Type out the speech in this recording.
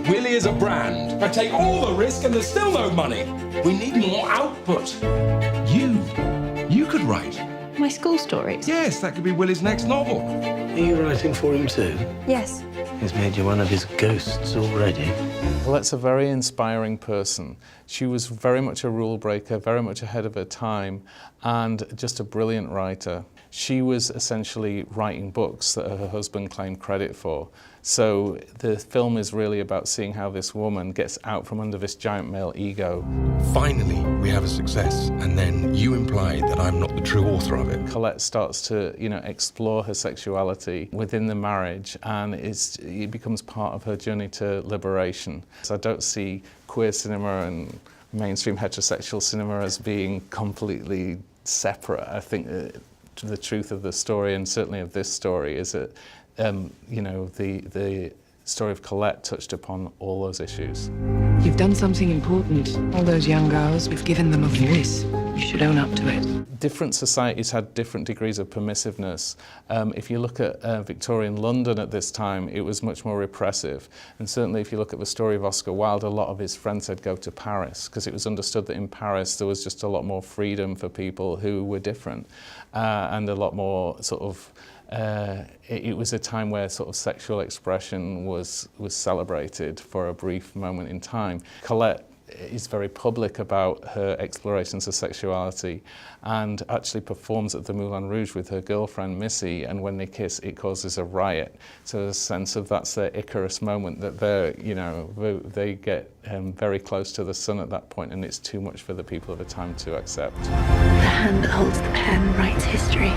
Willie is a brand. I take all the risk and there's still no money. We need more output. You could write. My school stories? Yes, that could be Willie's next novel. Are you writing for him too? Yes. He's made you one of his ghosts already. Colette's a very inspiring person. She was very much a rule breaker, very much ahead of her time, and just a brilliant writer. She was essentially writing books that her husband claimed credit for. So the film is really about seeing how this woman gets out from under this giant male ego. Finally, we have a success, and then you imply that I'm not the true author of it. Colette starts to, explore her sexuality within the marriage, and it becomes part of her journey to liberation. So I don't see queer cinema and mainstream heterosexual cinema as being completely separate. I think the truth of the story, and certainly of this story, is that the story of Colette touched upon all those issues. You've done something important. All those young girls, we've given them a voice. You should own up to it. Different societies had different degrees of permissiveness. If you look at Victorian London at this time, it was much more repressive. And certainly if you look at the story of Oscar Wilde, a lot of his friends said go to Paris, because it was understood that in Paris there was just a lot more freedom for people who were different, and a lot more sort of it was a time where sort of sexual expression was celebrated for a brief moment in time. Colette is very public about her explorations of sexuality and actually performs at the Moulin Rouge with her girlfriend Missy, and when they kiss it causes a riot. So there's a sense of that's their Icarus moment, that they get very close to the sun at that point, and it's too much for the people of the time to accept. The hand that holds the pen writes history.